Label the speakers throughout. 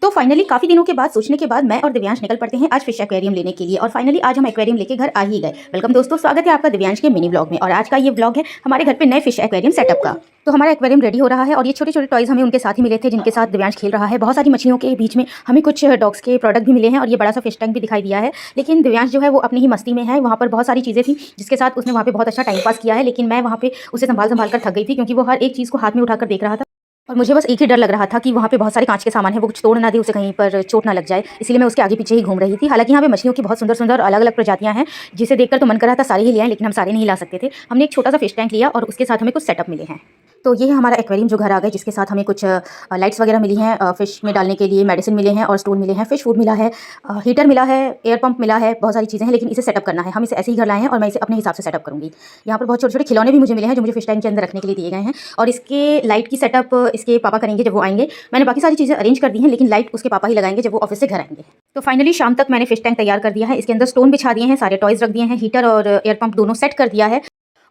Speaker 1: तो फाइनली काफ़ी दिनों के बाद सोचने के बाद मैं और दिव्यांश निकल पड़ते हैं आज फिश एक्वेरियम लेने के लिए। और फाइनली आज हम एक्वेरियम लेके घर आ ही गए। वेलकम दोस्तों, स्वागत है आपका दिव्यांश के मिनी ब्लॉग में। और आज का ये ब्लॉग है हमारे घर पे नए फिश एक्वेरियम सेटअप का। तो हमारा एक्वेरियम रेडी हो रहा है और ये छोटे छोटे टॉयज़ हमें उनके साथ ही मिले थे जिनके साथ दिव्यांश खेल रहा है। बहुत सारी मछलियों के बीच में हमें कुछ डॉग्स के प्रोडक्ट भी मिले हैं और ये बड़ा सा फिश टैंक भी दिखाई दिया है। लेकिन दिव्यांश जो है वो अपनी ही मस्ती में है। वहाँ पर बहुत सारी चीज़ें थी जिसके साथ उसने वहाँ पे बहुत अच्छा टाइम पास किया है, लेकिन मैं वहाँ पे उसे संभाल कर थक गई थी क्योंकि वो हर एक चीज़ को हाथ में उठाकर देख रहा था। और मुझे बस एक ही डर लग रहा था कि वहाँ पे बहुत सारे कांच के सामान है, वो कुछ तोड़ ना दे, उसे कहीं पर चोट ना लग जाए, इसीलिए मैं उसके आगे पीछे ही घूम रही थी। हालांकि यहाँ पे मछलियों की बहुत सुंदर सुंदर अलग अलग प्रजातियाँ हैं जिसे देखकर तो मन कर रहा था सारे ही ले आएं, लेकिन हम सारे नहीं ला सकते थे। हमने एक छोटा सा फिश टैंक लिया और उसके साथ हमें कुछ सेटअप मिले हैं। तो ये है हमारा एक्वेरियम जो घर आ गए, जिसके साथ हमें कुछ लाइट्स वगैरह मिली हैं, फिश में डालने के लिए मेडिसिन मिले हैं और स्टोन मिले हैं, फिश फूड मिला है, हीटर मिला है, एयर पंप मिला है, बहुत सारी चीज़ें हैं। लेकिन इसे सेटअप करना है, हम इसे ऐसे ही घर लाए हैं और मैं इसे अपने हिसाब से सेटअप करूँगी। यहाँ पर बहुत छोटे छोटे खिलौने भी मुझे मिले हैं जो मुझे फिश टैंक के अंदर रखने के लिए दिए गए हैं। और इसके लाइट की सेटअप इसके पापा करेंगे जब वो आएंगे। मैंने बाकी सारी चीज़ें अरेंज कर दी हैं, लेकिन लाइट उसके पापा ही लगाएंगे जब वो ऑफिस से घर आएंगे। तो फाइनली शाम तक मैंने फिश टैंक तैयार कर दिया है। इसके अंदर स्टोन बिछा दिए हैं, सारे टॉयज़ रख दिए हैं, हीटर और एयर पंप दोनों सेट कर दिया है।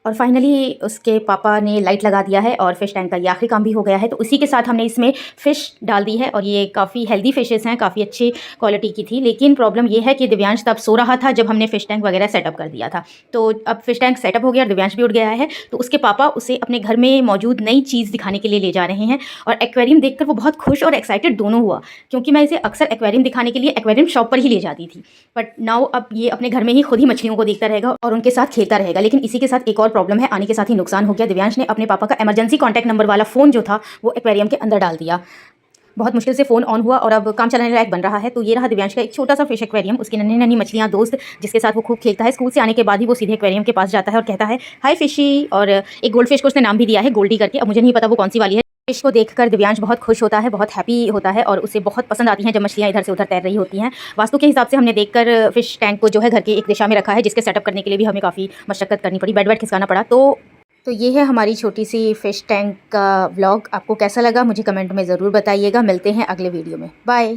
Speaker 1: और फाइनली उसके पापा ने लाइट लगा दिया है और फिश टैंक का ये आखिरी काम भी हो गया है। तो उसी के साथ हमने इसमें फ़िश डाल दी है और ये काफ़ी हेल्दी फिशेस हैं, काफ़ी अच्छी क्वालिटी की थी। लेकिन प्रॉब्लम ये है कि दिव्यांश तब सो रहा था जब हमने फ़िश टैंक वगैरह सेटअप कर दिया था। तो अब फ़िश टैंक सेटअप हो गया और दिव्यांश भी उठ गया है। तो उसके पापा उसे अपने घर में मौजूद नई चीज़ दिखाने के लिए ले जा रहे हैं। और एक्वेरियम देखकर वो बहुत खुश और एक्साइटेड दोनों हुआ, क्योंकि मैं इसे अक्सर एक्वेरियम दिखाने के लिए एक्वेरियम शॉप पर ही ले जाती थी। बट नाउ अब ये अपने घर में ही खुद ही मछलियों को देखता रहेगा और उनके साथ खेलता रहेगा। लेकिन इसी के साथ एक और प्रॉब्लम है, आने के साथ ही नुकसान हो गया। दिव्यांश ने अपने पापा का इमरजेंसी कॉन्टैक्ट नंबर वाला फ़ोन जो था वो एक्वेरियम के अंदर डाल दिया। बहुत मुश्किल से फ़ोन ऑन हुआ और अब काम चलाने लायक बन रहा है। तो ये रहा दिव्यांश का एक छोटा सा फिश एक्वेरियम, उसकी नन्ही नन्ही मछलियाँ दोस्त जिसके साथ वो खूब खेलता है। स्कूल से आने के बाद ही वो सीधे एक्वेरियम के पास जाता है और कहता है हाय फिशी। और एक गोल्ड फिश को उसने नाम भी दिया है गोल्डी करके। अब मुझे नहीं पता वो कौन सी वाली है। फिश को देखकर दिव्यांश बहुत खुश होता है, बहुत हैप्पी होता है और उसे बहुत पसंद आती हैं जब मछलियाँ इधर से उधर तैर रही होती हैं। वास्तु के हिसाब से हमने देखकर फिश टैंक को जो है घर की एक दिशा में रखा है, जिसके सेटअप करने के लिए भी हमें काफ़ी मशक्कत करनी पड़ी, बेड खिसकाना पड़ा। तो ये है हमारी छोटी सी फ़िश टैंक का व्लॉग। आपको कैसा लगा मुझे कमेंट में ज़रूर बताइएगा। मिलते हैं अगले वीडियो में, बाय।